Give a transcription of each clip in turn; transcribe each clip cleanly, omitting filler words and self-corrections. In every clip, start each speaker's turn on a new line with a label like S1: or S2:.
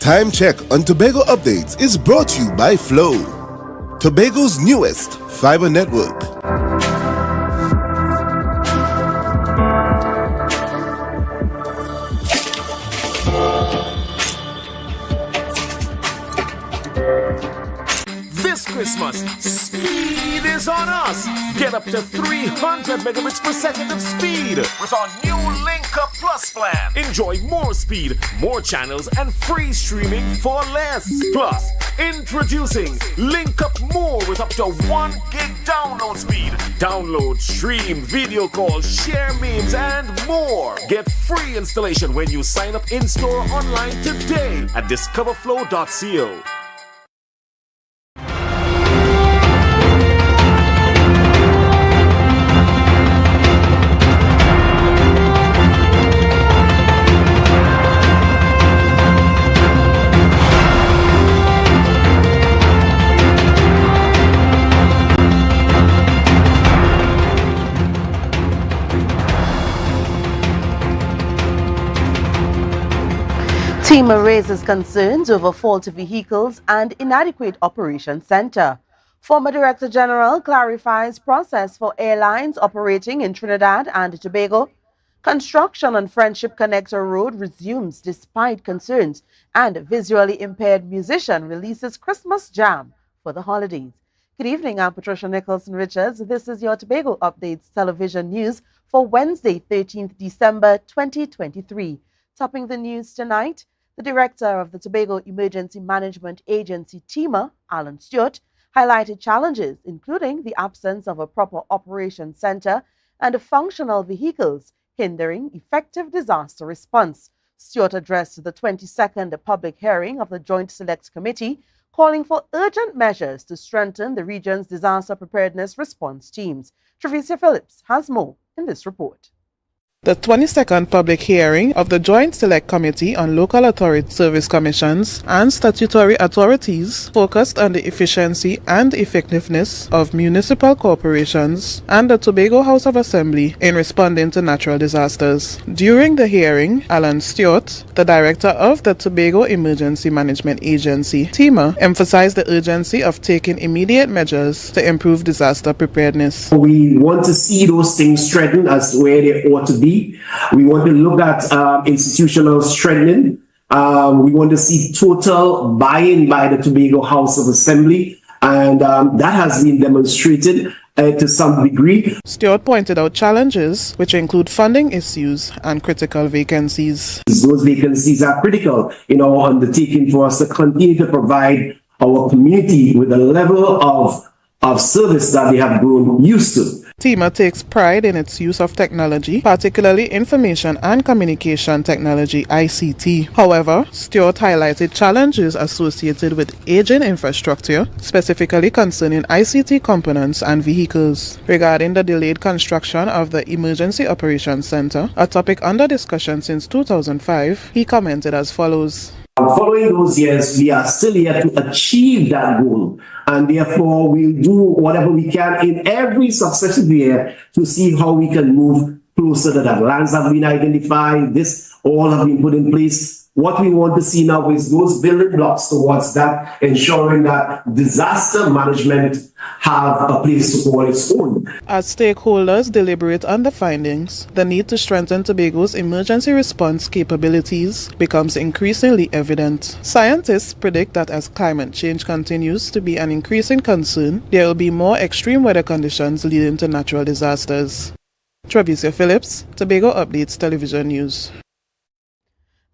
S1: Time check on Tobago updates is brought to you by Flow, Tobago's newest fiber network.
S2: This Christmas, speed is on us. Get up to 300 megabits per second of speed with our new Link Up Plus plan. Enjoy more speed, more channels, and free streaming for less. Plus, introducing Link Up More with up to 1 gig download speed. Download, stream, video call, share memes, and more. Get free installation when you sign up in-store or online today at discoverflow.co.
S3: TEMA raises concerns over faulty vehicles and inadequate operation center. Former Director General clarifies process for airlines operating in Trinidad and Tobago. Construction on Friendship Connector Road resumes despite concerns, and visually impaired musician releases Christmas jam for the holidays. Good evening, I'm Patricia Nicholson-Richards. This is your Tobago Updates television news for Wednesday, 13th December 2023. Topping the news tonight, the director of the Tobago Emergency Management Agency, TEMA, Alan Stewart, highlighted challenges including the absence of a proper operation center and functional vehicles hindering effective disaster response. Stewart addressed the 22nd public hearing of the Joint Select Committee, calling for urgent measures to strengthen the region's disaster preparedness response teams. Travicia Phillips has more in this report.
S4: The 22nd public hearing of the Joint Select Committee on Local Authority Service Commissions and Statutory Authorities focused on the efficiency and effectiveness of municipal corporations and the Tobago House of Assembly in responding to natural disasters. During the hearing, Alan Stewart, the director of the Tobago Emergency Management Agency, TEMA, emphasized the urgency of taking immediate measures to improve disaster preparedness.
S5: We want to see those things strengthened as where they ought to be. We want to look at institutional strengthening. We want to see total buy-in by the Tobago House of Assembly, and that has been demonstrated to some degree.
S4: Stewart pointed out challenges which include funding issues and critical vacancies.
S5: Those vacancies are critical in our undertaking for us to continue to provide our community with a level of service that they have grown used to.
S4: TEMA takes pride in its use of technology, particularly information and communication technology (ICT). However, Stewart highlighted challenges associated with aging infrastructure, specifically concerning ICT components and vehicles. Regarding the delayed construction of the Emergency Operations Center, a topic under discussion since 2005, he commented as follows.
S5: Following those years, we are still yet to achieve that goal, and therefore we'll do whatever we can in every successive year to see how we can move closer to that. Lands have been identified, this all have been put in place. What we want to see now is those building blocks towards that, ensuring that disaster management have a place to call its own.
S4: As stakeholders deliberate on the findings, the need to strengthen Tobago's emergency response capabilities becomes increasingly evident. Scientists predict that as climate change continues to be an increasing concern, there will be more extreme weather conditions leading to natural disasters. Travicia Phillips, Tobago Updates Television News.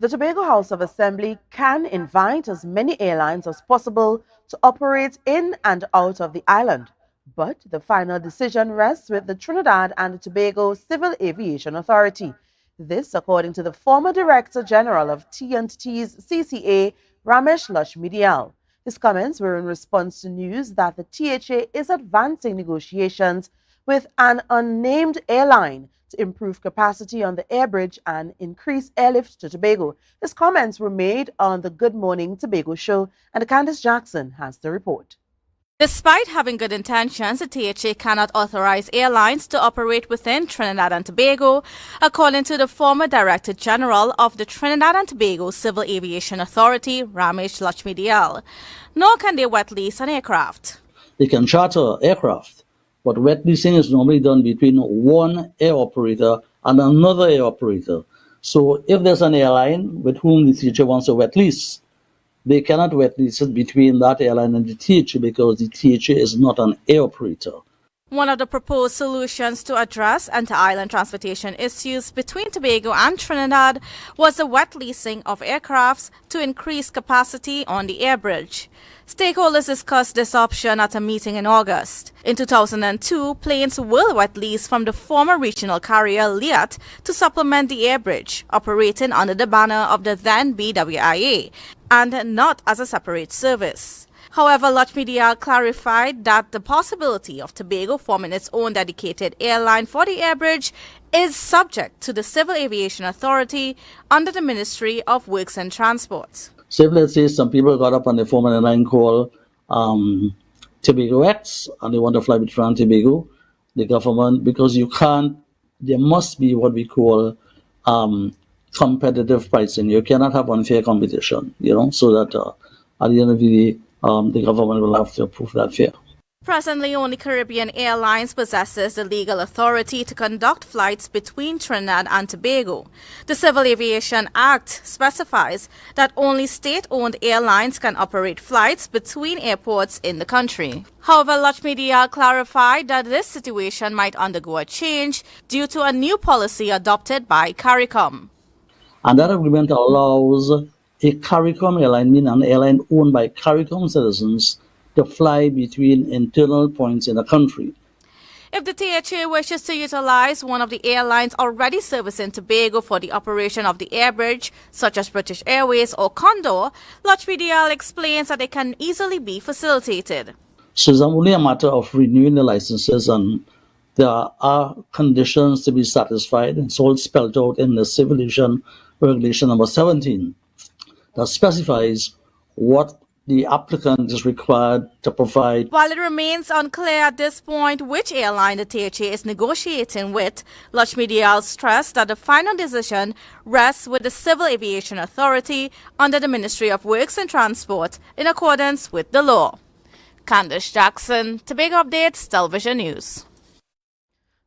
S3: The Tobago House of Assembly can invite as many airlines as possible to operate in and out of the island, but the final decision rests with the Trinidad and Tobago Civil Aviation Authority. This, according to the former Director General of T&T's CCA, Ramesh Lakshmidial. His comments were in response to news that the THA is advancing negotiations with an unnamed airline to improve capacity on the air bridge and increase airlift to Tobago. His comments were made on the Good Morning Tobago show, and Candice Jackson has the report.
S6: Despite having good intentions, the THA cannot authorize airlines to operate within Trinidad and Tobago, according to the former Director General of the Trinidad and Tobago Civil Aviation Authority, Ramesh Lakshmi. Nor can they wet lease an aircraft.
S7: They can charter aircraft, but wet leasing is normally done between one air operator and another air operator. So if there's an airline with whom the THA wants to wet lease, they cannot wet lease it between that airline and the THA because the THA is not an air operator.
S6: One of the proposed solutions to address inter-island transportation issues between Tobago and Trinidad was the wet leasing of aircrafts to increase capacity on the air bridge. Stakeholders discussed this option at a meeting in August. In 2002, planes were wet leased from the former regional carrier Liat to supplement the air bridge, operating under the banner of the then BWIA, and not as a separate service. However, Lakshmi clarified that the possibility of Tobago forming its own dedicated airline for the air bridge is subject to the Civil Aviation Authority under the Ministry of Works and Transport.
S7: So if, let's say, some people got up on the form an airline called Tobago X and they want to fly with Trinidad and Tobago, the government, because you can't, there must be what we call competitive pricing. You cannot have unfair competition, so that at the end of the day, the government will have to approve that fare.
S6: Presently, only Caribbean Airlines possesses the legal authority to conduct flights between Trinidad and Tobago. The Civil Aviation Act specifies that only state-owned airlines can operate flights between airports in the country. However, Lakshmi clarified that this situation might undergo a change due to a new policy adopted by CARICOM.
S7: And that agreement allows a CARICOM airline, meaning an airline owned by CARICOM citizens, to fly between internal points in the country.
S6: If the THA wishes to utilize one of the airlines already servicing Tobago for the operation of the air bridge, such as British Airways or Condor, Lakshmi explains that it can easily be facilitated.
S7: So it's only a matter of renewing the licenses, and there are conditions to be satisfied. It's all spelled out in the Civil Aviation Regulation number 17 that specifies what the applicant is required to provide.
S6: While it remains unclear at this point which airline the THA is negotiating with, Lakshmi stressed that the final decision rests with the Civil Aviation Authority under the Ministry of Works and Transport in accordance with the law. Candice Jackson, Tobago Updates, Television News.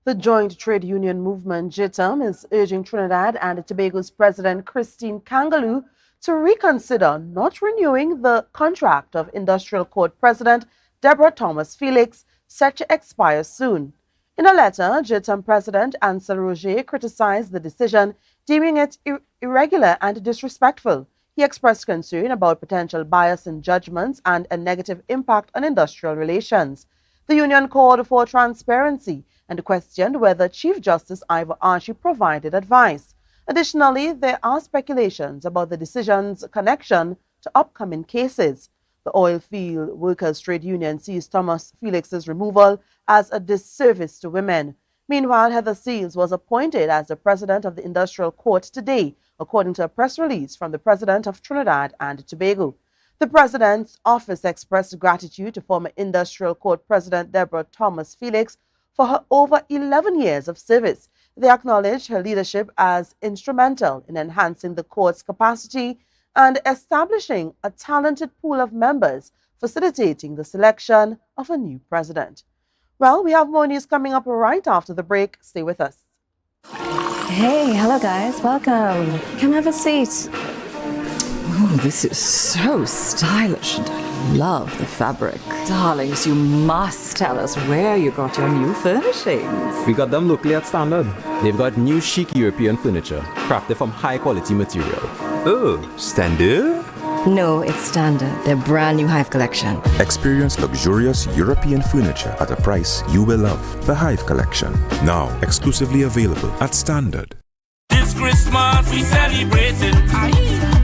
S3: The Joint Trade Union Movement, JITM, is urging Trinidad and Tobago's President Christine Kangaloo to reconsider not renewing the contract of Industrial Court President Deborah Thomas Felix, set to expire soon. In a letter, JITM President Ansel Roger criticized the decision, deeming it irregular and disrespectful. He expressed concern about potential bias in judgments and a negative impact on industrial relations. The union called for transparency and questioned whether Chief Justice Ivor Archie provided advice. Additionally, there are speculations about the decision's connection to upcoming cases. The Oil Field Workers Trade Union sees Thomas Felix's removal as a disservice to women. Meanwhile, Heather Seals was appointed as the president of the Industrial Court today, according to a press release from the president of Trinidad and Tobago. The president's office expressed gratitude to former Industrial Court President Deborah Thomas Felix for her over 11 years of service. They acknowledged her leadership as instrumental in enhancing the court's capacity and establishing a talented pool of members, facilitating the selection of a new president. Well, we have more news coming up right after the break. Stay with us.
S8: Hey, hello guys, welcome. Come have a seat.
S9: Oh, this is so stylish and I love the fabric. Darlings, you must tell us where you got your new furnishings.
S10: We got them locally at Standard. They've got new chic European furniture, crafted from high quality material.
S11: Oh, Standard?
S8: No, it's Standard, their brand new Hive collection.
S11: Experience luxurious European furniture at a price you will love. The Hive collection, now exclusively available at Standard.
S12: This Christmas we celebrating,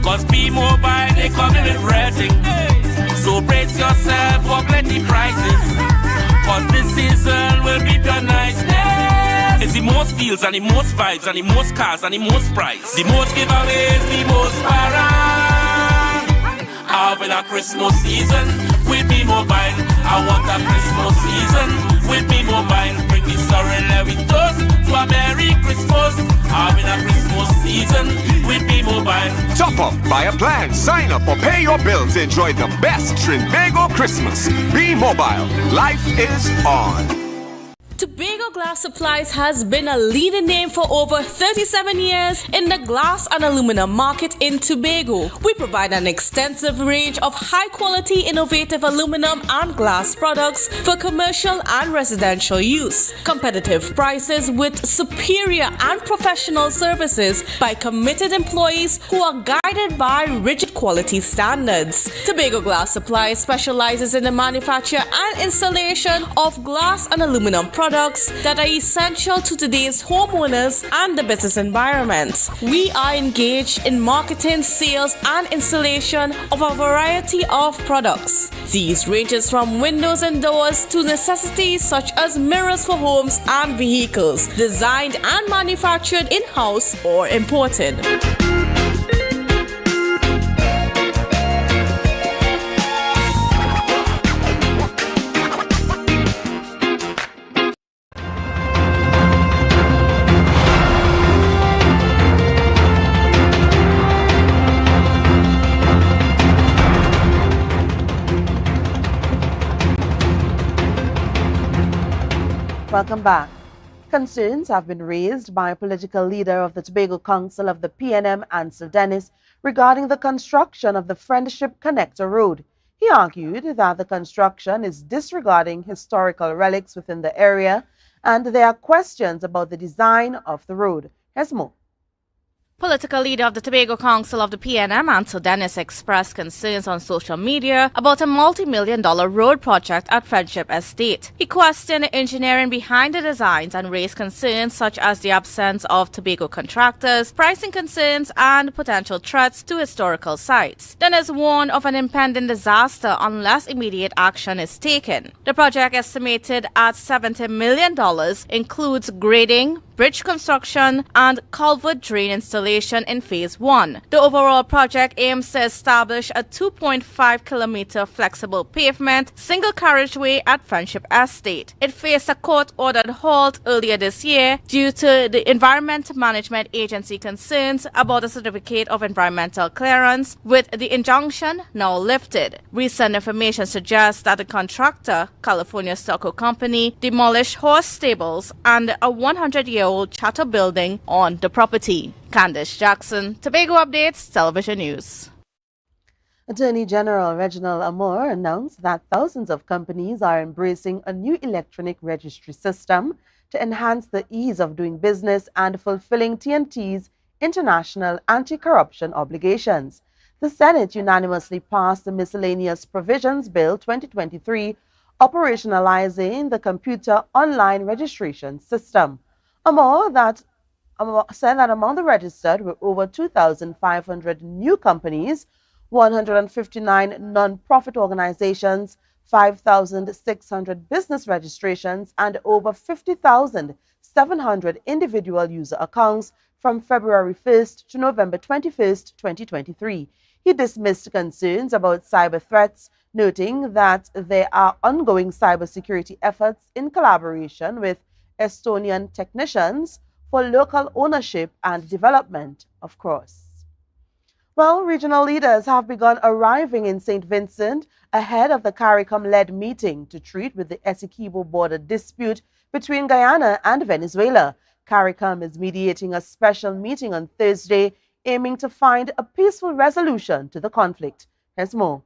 S12: cause B-Mobile they coming with rating. So brace yourself for plenty prices, cause this season will be the nice. It's the most deals and the most vibes and the most cars and the most price. The most giveaways, the most para. How will a Christmas season with me mobile. I want a Christmas season with me mobile. Bring me sorry, let me toast to a Merry Christmas. Having a Christmas season with me mobile.
S13: Top up, buy a plan, sign up or pay your bills. Enjoy the best Tobago Christmas. Be mobile. Life is on.
S14: Tobago Glass Supplies has been a leading name for over 37 years in the glass and aluminum market in Tobago. We provide an extensive range of high-quality, innovative aluminum and glass products for commercial and residential use. Competitive prices with superior and professional services by committed employees who are guided by rigid quality standards. Tobago Glass Supplies specializes in the manufacture and installation of glass and aluminum products that are essential to today's homeowners and the business environment. We are engaged in marketing, sales, and installation of a variety of products. These ranges from windows and doors to necessities such as mirrors for homes and vehicles, designed and manufactured in-house or imported.
S3: Welcome back. Concerns have been raised by a political leader of the Tobago Council of the PNM, Ansel Dennis, regarding the construction of the Friendship Connector Road. He argued that the construction is disregarding historical relics within the area and there are questions about the design of the road. Here's more.
S6: Political leader of the Tobago Council of the PNM, Ansel Dennis, expressed concerns on social media about a multi-million-dollar road project at Friendship Estate. He questioned the engineering behind the designs and raised concerns such as the absence of Tobago contractors, pricing concerns, and potential threats to historical sites. Dennis warned of an impending disaster unless immediate action is taken. The project, estimated at $70 million, includes grading, bridge construction, and culvert drain installation in Phase 1. The overall project aims to establish a 2.5-kilometer flexible pavement single carriageway at Friendship Estate. It faced a court-ordered halt earlier this year due to the Environment Management Agency concerns about a certificate of environmental clearance, with the injunction now lifted. Recent information suggests that the contractor, California Stucco Company, demolished horse stables and a 100-year-old chattel building on the property. Candice Jackson, Tobago Updates, Television News.
S3: Attorney General Reginald Amor announced that thousands of companies are embracing a new electronic registry system to enhance the ease of doing business and fulfilling TNT's international anti-corruption obligations. The Senate unanimously passed the Miscellaneous Provisions Bill 2023, operationalizing the computer online registration system. Amor said that among the registered were over 2,500 new companies, 159 non-profit organizations, 5,600 business registrations, and over 50,700 individual user accounts from February 1st to November 21st, 2023. He dismissed concerns about cyber threats, noting that there are ongoing cybersecurity efforts in collaboration with Estonian technicians for local ownership and development, of course. Well, regional leaders have begun arriving in St. Vincent ahead of the CARICOM-led meeting to treat with the Essequibo border dispute between Guyana and Venezuela. CARICOM is mediating a special meeting on Thursday, aiming to find a peaceful resolution to the conflict. Here's more.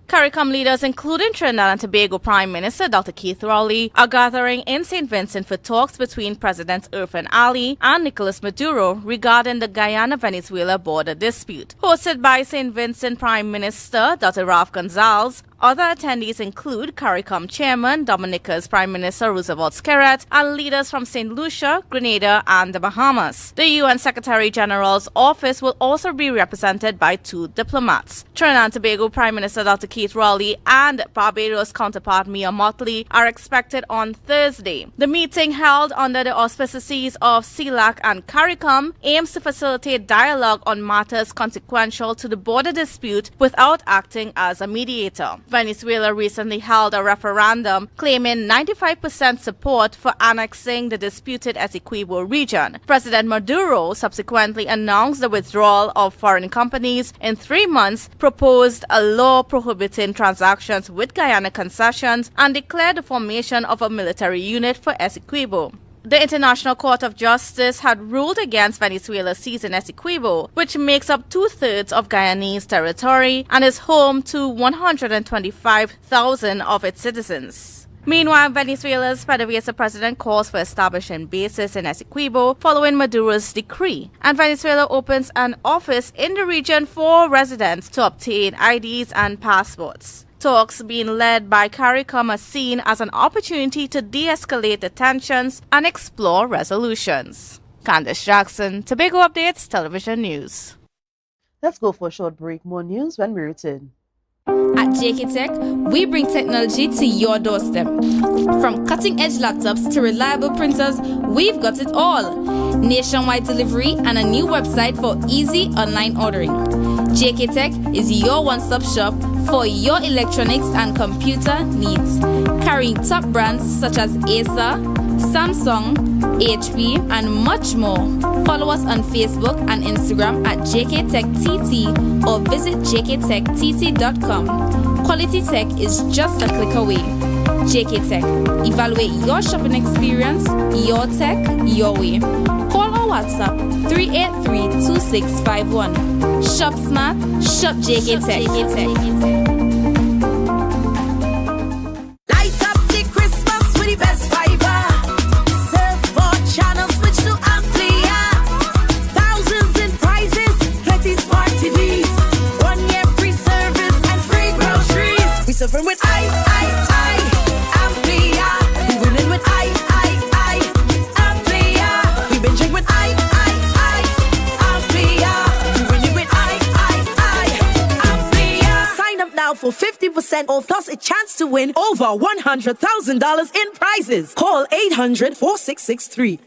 S6: CARICOM leaders, including Trinidad and Tobago Prime Minister Dr. Keith Rowley, are gathering in St. Vincent for talks between Presidents Irfan Ali and Nicolas Maduro regarding the Guyana-Venezuela border dispute. Hosted by St. Vincent Prime Minister Dr. Ralph Gonzalez Other attendees include CARICOM Chairman Dominica's Prime Minister Roosevelt Skerrit and leaders from St. Lucia, Grenada, and the Bahamas. The UN Secretary General's office will also be represented by 2 diplomats. Trinidad and Tobago Prime Minister Dr. Keith Rowley and Barbados counterpart Mia Mottley are expected on Thursday. The meeting, held under the auspices of CELAC and CARICOM, aims to facilitate dialogue on matters consequential to the border dispute without acting as a mediator. Venezuela recently held a referendum claiming 95% support for annexing the disputed Essequibo region. President Maduro subsequently announced the withdrawal of foreign companies in 3 months, proposed a law prohibiting transactions with Guyana concessions, and declared the formation of a military unit for Essequibo. The International Court of Justice had ruled against Venezuela seizing Essequibo, which makes up 2/3 of Guyanese territory and is home to 125,000 of its citizens. Meanwhile, Venezuela's PDVSA president calls for establishing bases in Essequibo following Maduro's decree, and Venezuela opens an office in the region for residents to obtain IDs and passports. Talks being led by CARICOM are seen as an opportunity to de-escalate the tensions and explore resolutions. Candice Jackson, Tobago Updates Television News.
S3: Let's go for a short break. More news when we return.
S15: At JK Tech, we bring technology to your doorstep. From cutting-edge laptops to reliable printers, we've got it all. Nationwide delivery and a new website for easy online ordering. JK Tech is your one-stop shop for your electronics and computer needs, carrying top brands such as Acer, Samsung, HP, and much more. Follow us on Facebook and Instagram at JKTechTT or visit jktechtt.com. Quality tech is just a click away. JK Tech. Evaluate your shopping experience, your tech, your way. Call or WhatsApp 383-2651. Shop smart, shop JK Tech.
S16: Light up the Christmas with the best fiber. Surfboard channel switch to Amplia. Thousands in prizes, plenty smart TVs. 1 year free service and free groceries. We surfing with Amplia. We winning with Amplia. We binging with Amplia. We winning with Amplia. Sign up now for 50% off plus a chance to win over $100,000 in prizes. Call 800-4663.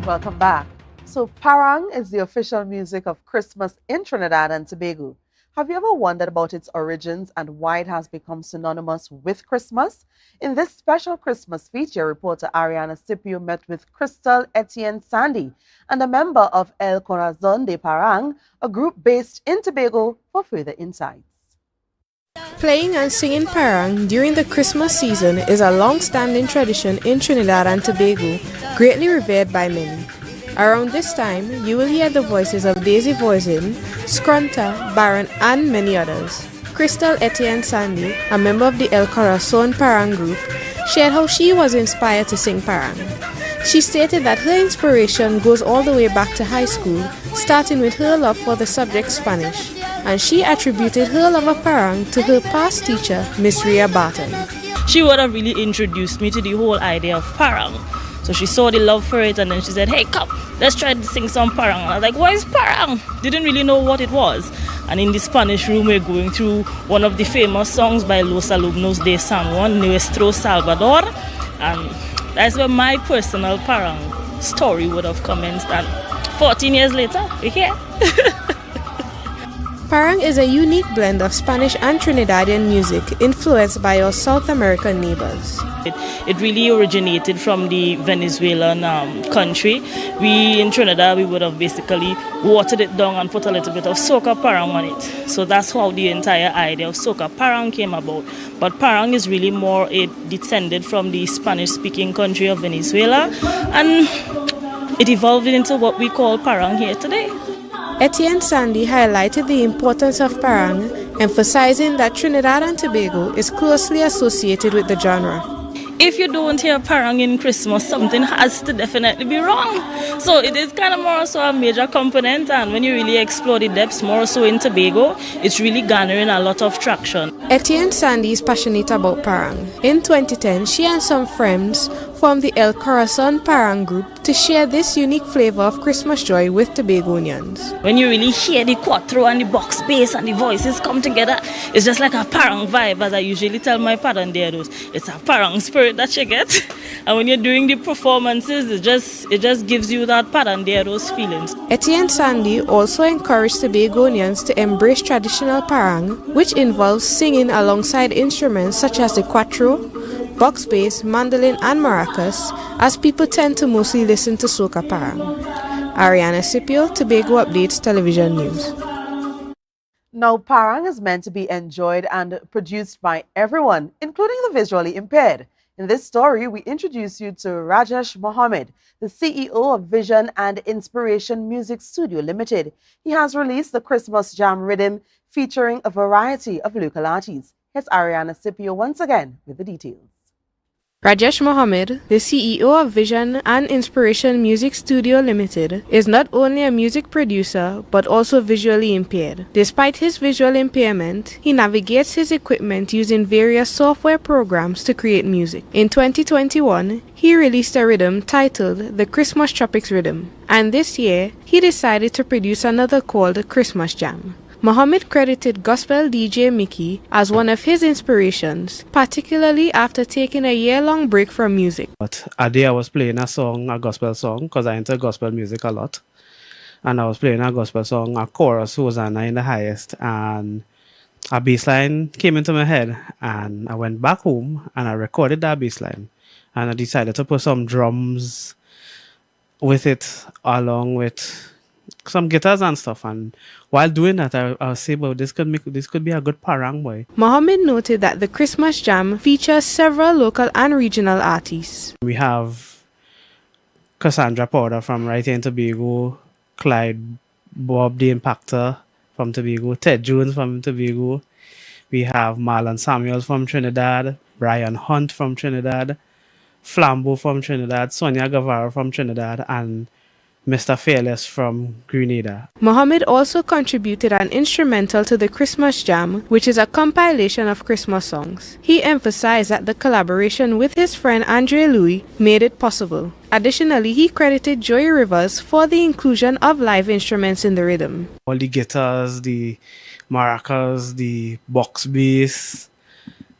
S3: Welcome back. So parang is the official music of Christmas in Trinidad and Tobago. Have you ever wondered about its origins and why it has become synonymous with Christmas? In this special Christmas feature, reporter Ariana Scipio met with Crystal Etienne Sandy and a member of El Corazon de Parang, a group based in Tobago, for further insights.
S17: Playing and singing parang during the Christmas season is a long-standing tradition in Trinidad and Tobago, greatly revered by many. Around this time, you will hear the voices of Daisy Voisin, Scrunta, Baron, and many others. Crystal Etienne Sandy, a member of the El Corazon Parang group, shared how she was inspired to sing parang. She stated that her inspiration goes all the way back to high school, starting with her love for the subject Spanish, and she attributed her love of parang to her past teacher, Miss Ria Barton.
S18: She would have really introduced me to the whole idea of parang. So she saw the love for it and then she said, hey, come, let's try to sing some parang. And I was like, what is parang? Didn't really know what it was. And in the Spanish room, we're going through one of the famous songs by Los Alumnos de San Juan, Nuestro Salvador. And that's where my personal parang story would have commenced. And 14 years later, we're here.
S17: Parang is a unique blend of Spanish and Trinidadian music influenced by our South American neighbors.
S18: It really originated from the Venezuelan country. We in Trinidad, we would have basically watered it down and put a little bit of soca parang on it. So that's how the entire idea of soca parang came about. But parang is really more, it descended from the Spanish-speaking country of Venezuela, and it evolved into what we call parang here today.
S17: Etienne Sandy highlighted the importance of parang, emphasizing that Trinidad and Tobago is closely associated with the genre.
S18: If you don't hear parang in Christmas, something has to definitely be wrong. So it is kind of more so a major component, and when you really explore the depths more so in Tobago, it's really garnering a lot of traction.
S17: Etienne Sandy is passionate about parang. In 2010, she and some friends formed the El Corazon Parang group to share this unique flavor of Christmas joy with Tobagonians.
S18: When you really hear the cuatro and the box bass and the voices come together, it's just like a parang vibe, as I usually tell my paranderos. It's a parang spirit that you get. And when you're doing the performances, it just gives you that paranderos feelings.
S17: Etienne Sandy also encouraged Tobagonians to embrace traditional parang, which involves singing alongside instruments such as the cuatro, box bass, mandolin and maracas, as people tend to mostly listen to soca parang. Ariana Scipio, Tobago Updates Television News.
S3: Now, parang is meant to be enjoyed and produced by everyone, including the visually impaired. In this story, we introduce you to Rajesh Mohammed, the CEO of Vision and Inspiration Music Studio Limited. He has released the Christmas Jam rhythm featuring a variety of local artists. Here's Ariana Scipio once again with the details.
S17: Rajesh Mohammed, the CEO of Vision and Inspiration Music Studio Limited, is not only a music producer but also visually impaired. Despite his visual impairment, he navigates his equipment using various software programs to create music. In 2021, he released a rhythm titled the Christmas Tropics Rhythm, and this year, he decided to produce another called Christmas Jam. Mohammed credited gospel DJ Mickey as one of his inspirations, particularly after taking a year-long break from music.
S19: But a day I was playing a gospel song, because I enter gospel music a lot. And I was playing a gospel song, a chorus, Hosanna in the highest, and a bass line came into my head. And I went back home and I recorded that bass line. And I decided to put some drums with it, along with some guitars and stuff, and while doing that, I was saying, well, this could be a good parang boy.
S17: Mohammed noted that the Christmas Jam features several local and regional artists.
S19: We have Cassandra Powder from right here in Tobago, Clyde Bob the Impactor from Tobago, Ted Jones from Tobago. We have Marlon Samuels from Trinidad, Brian Hunt from Trinidad, Flambeau from Trinidad, Sonia Guevara from Trinidad, and Mr. Fearless from Grenada.
S17: Mohammed also contributed an instrumental to the Christmas Jam, which is a compilation of Christmas songs. He emphasized that the collaboration with his friend Andre Louis made it possible. Additionally, he credited Joey Rivers for the inclusion of live instruments in the rhythm.
S19: All the guitars, the maracas, the box bass,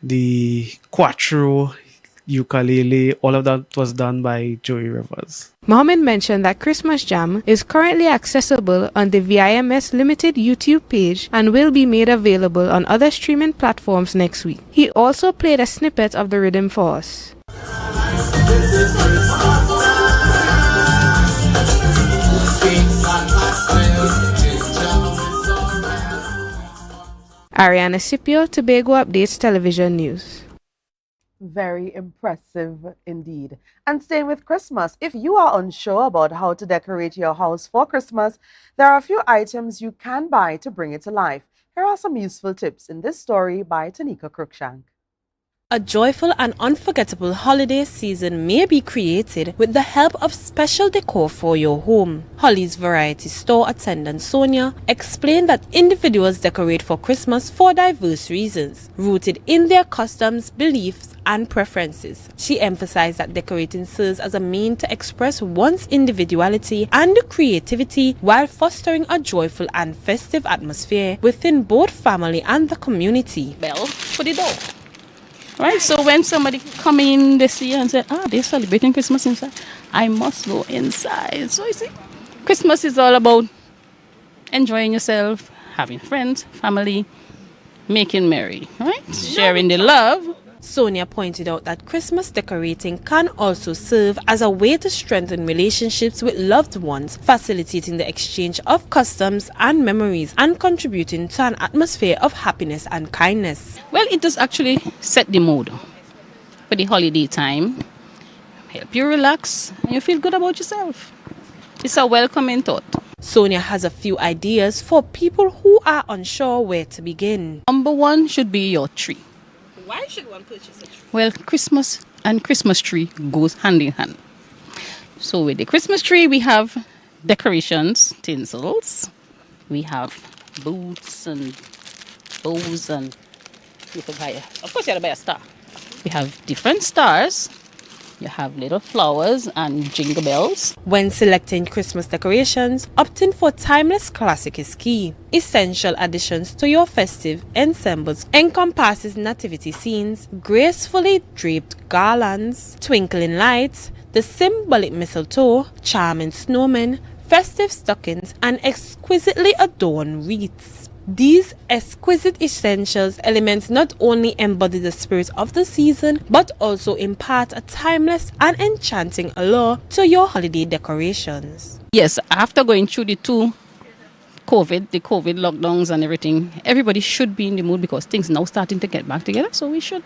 S19: the cuatro, ukulele, all of that was done by Joey Rivers.
S17: Mohammed mentioned that Christmas Jam is currently accessible on the VIMS Limited YouTube page and will be made available on other streaming platforms next week. He also played a snippet of the rhythm for us. Ariana Scipio, Tobago Updates Television News.
S3: Very impressive indeed. And staying with Christmas, if you are unsure about how to decorate your house for Christmas, there are a few items you can buy to bring it to life. Here are some useful tips in this story by Tanika Cruikshank.
S17: A joyful and unforgettable holiday season may be created with the help of special decor for your home. Holly's Variety Store attendant Sonia explained that individuals decorate for Christmas for diverse reasons, rooted in their customs, beliefs, and preferences. She emphasized that decorating serves as a means to express one's individuality and creativity while fostering a joyful and festive atmosphere within both family and the community.
S20: Bell for the door. Right, so when somebody come in this year and say, they're celebrating Christmas inside, I must go inside. So you see, Christmas is all about enjoying yourself, having friends, family, making merry, right? Sharing the love.
S17: Sonia pointed out that Christmas decorating can also serve as a way to strengthen relationships with loved ones, facilitating the exchange of customs and memories and contributing to an atmosphere of happiness and kindness.
S20: Well, it does actually set the mood for the holiday time, help you relax, and you feel good about yourself. It's a welcoming thought.
S17: Sonia has a few ideas for people who are unsure where to begin.
S20: Number one should be your tree.
S17: Why should one purchase a tree?
S20: Well, Christmas and Christmas tree goes hand in hand. So with the Christmas tree, we have decorations, tinsels. We have boots and bows, and you could buy, of course you have to buy a star. We have different stars. You have little flowers and jingle bells.
S17: When selecting Christmas decorations, opting for timeless classic is key. Essential additions to your festive ensembles encompasses nativity scenes, gracefully draped garlands, twinkling lights, the symbolic mistletoe, charming snowmen, festive stockings, and exquisitely adorned wreaths. These exquisite essentials elements not only embody the spirit of the season, but also impart a timeless and enchanting allure to your holiday decorations.
S20: Yes, after going through the COVID lockdowns and everything, everybody should be in the mood because things now starting to get back together, so we should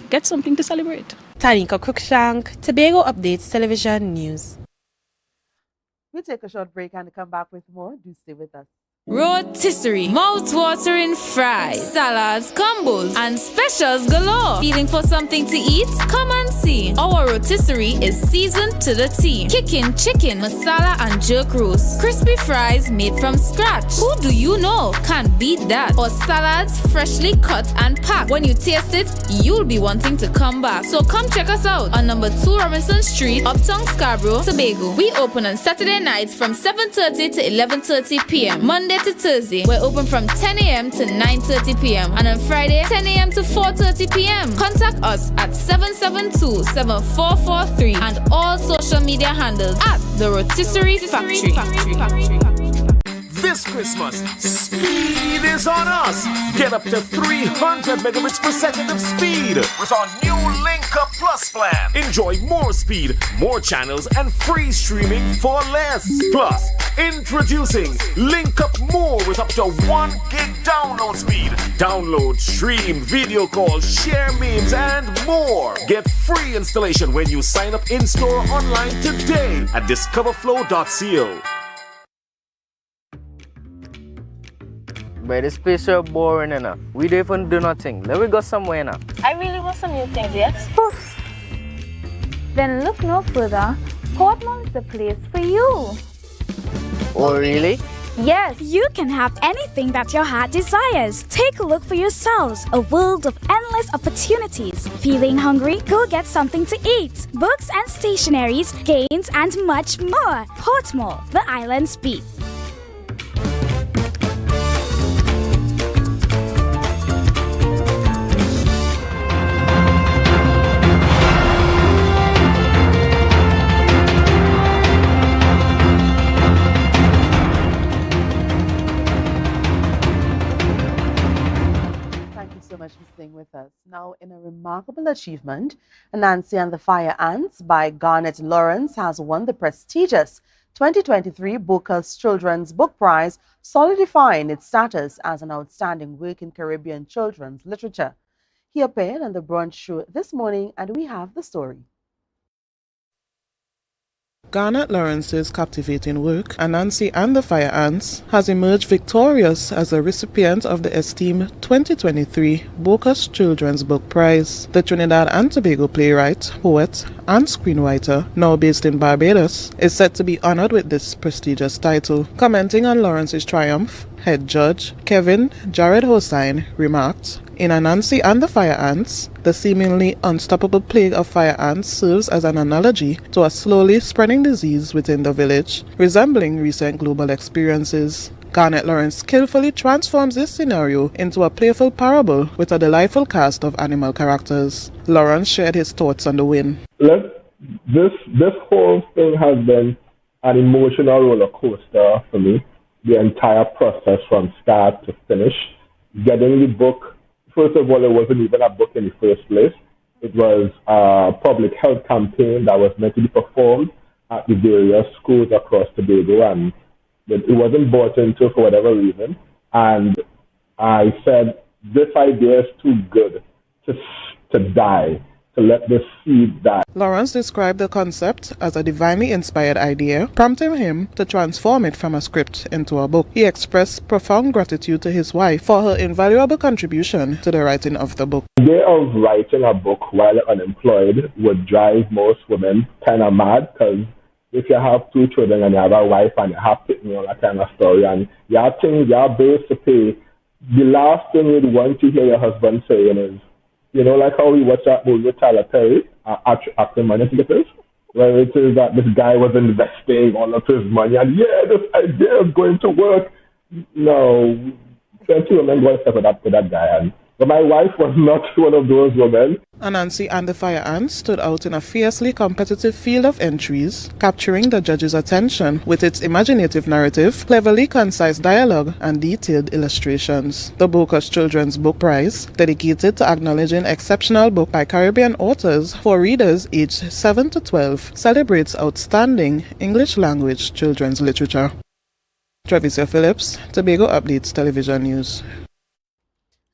S20: get something to celebrate.
S17: Tanika Cruikshank, Tobago Updates Television News.
S3: We'll take a short break and come back with more. Do stay with us.
S15: Rotisserie, mouth-watering fries, salads, combos, and specials galore. Feeling for something to eat? Come and see. Our rotisserie is seasoned to the T. Kicking chicken, masala, and jerk roast. Crispy fries made from scratch. Who do you know can't beat that? Or salads freshly cut and packed. When you taste it, you'll be wanting to come back. So come check us out on number 2 Robinson Street, Uptown Scarborough, Tobago. We open on Saturday nights from 7:30 to 11:30 p.m. Monday to Thursday, we're open from 10 a.m. to 9:30 p.m. and on Friday, 10 a.m. to 4:30 p.m. Contact us at 772-7443 and all social media handles at The Rotisserie Factory.
S2: This Christmas, speed is on us. Get up to 300 megabits per second of speed with our new Link Up Plus plan. Enjoy more speed, more channels, and free streaming for less. Plus, introducing Link Up More with up to 1 gig download speed. Download, stream, video call, share memes, and more. Get free installation when you sign up in-store or online today at discoverflow.co.
S21: But this place so boring enough. We don't even do nothing. Let me go somewhere now.
S22: I really want some new things, yes? Then look no further. Portmore is the place for you.
S21: Oh, really?
S22: Yes.
S23: You can have anything that your heart desires. Take a look for yourselves. A world of endless opportunities. Feeling hungry? Go get something to eat. Books and stationeries, games, and much more. Portmore, the island's beat.
S3: With us. Now, in a remarkable achievement, Nancy and the Fire Ants by Garnet Lawrence has won the prestigious 2023 Booker's Children's Book Prize, solidifying its status as an outstanding work in Caribbean children's literature. He appeared on the brunch show this morning, and we have the story.
S1: Garnet Lawrence's captivating work, Anansi and the Fire Ants, has emerged victorious as a recipient of the esteemed 2023 Bocas Children's Book Prize. The Trinidad and Tobago playwright, poet, and screenwriter, now based in Barbados, is set to be honored with this prestigious title. Commenting on Lawrence's triumph, head judge Kevin Jared Hossain remarked, "In Anansi and the Fire Ants, the seemingly unstoppable plague of fire ants serves as an analogy to a slowly spreading disease within the village, resembling recent global experiences." Garnet Lawrence skillfully transforms this scenario into a playful parable with a delightful cast of animal characters. Lawrence shared his thoughts on the win.
S4: This whole thing has been an emotional roller coaster for me. The entire process from start to finish. Getting the book, first of all, it wasn't even a book in the first place. It was a public health campaign that was meant to be performed at the various schools across Tobago, and it wasn't bought into for whatever reason. And I said, this idea is too good to die, to let this seed die.
S1: Lawrence described the concept as a divinely inspired idea, prompting him to transform it from a script into a book. He expressed profound gratitude to his wife for her invaluable contribution to the writing of the book.
S4: The idea of writing a book while unemployed would drive most women kind of mad, because if you have 2 children and you have a wife and you have to, that kind of story, and you have things, you have bills to pay, the last thing you'd want to hear your husband saying is, like how we watch that movie with Tyler Perry, Acting Money Ticketers, where it is that this guy was investing all of his money, and this idea is going to work. No, plenty of men go and with that guy, but my wife was not one of those women.
S1: Anansi and the Fire Ants stood out in a fiercely competitive field of entries, capturing the judge's attention with its imaginative narrative, cleverly concise dialogue, and detailed illustrations. The Bocas Children's Book Prize, dedicated to acknowledging exceptional book by Caribbean authors for readers aged 7 to 12, celebrates outstanding English language children's literature. Travicia Phillips, Tobago Updates Television News.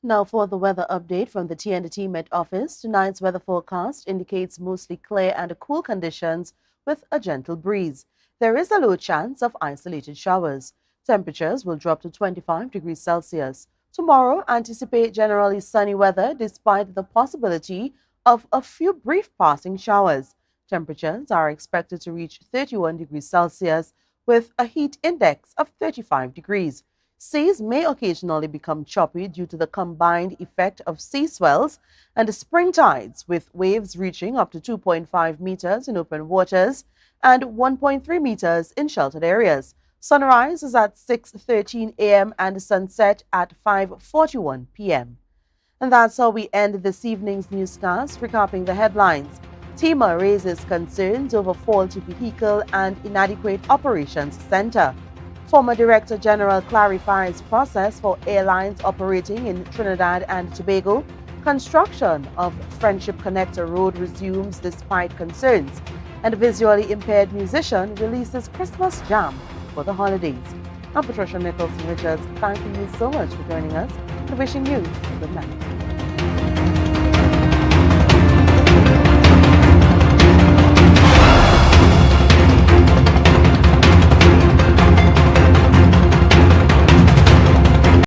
S3: Now for the weather update from the TNT Met Office. Tonight's weather forecast indicates mostly clear and cool conditions with a gentle breeze. There is a low chance of isolated showers. Temperatures will drop to 25 degrees Celsius. Tomorrow, anticipate generally sunny weather despite the possibility of a few brief passing showers. Temperatures are expected to reach 31 degrees Celsius with a heat index of 35 degrees. Seas may occasionally become choppy due to the combined effect of sea swells and the spring tides, with waves reaching up to 2.5 meters in open waters and 1.3 meters in sheltered areas. Sunrise is at 6:13 a.m. and sunset at 5:41 p.m. And that's how we end this evening's newscast. Recapping the headlines. TEMA raises concerns over faulty vehicle and inadequate operations center. Former Director General clarifies process for airlines operating in Trinidad and Tobago. Construction of Friendship Connector Road resumes despite concerns. And visually impaired musician releases Christmas jam for the holidays. I'm Patricia Nicholson Richards, thanking you so much for joining us and wishing you a good night.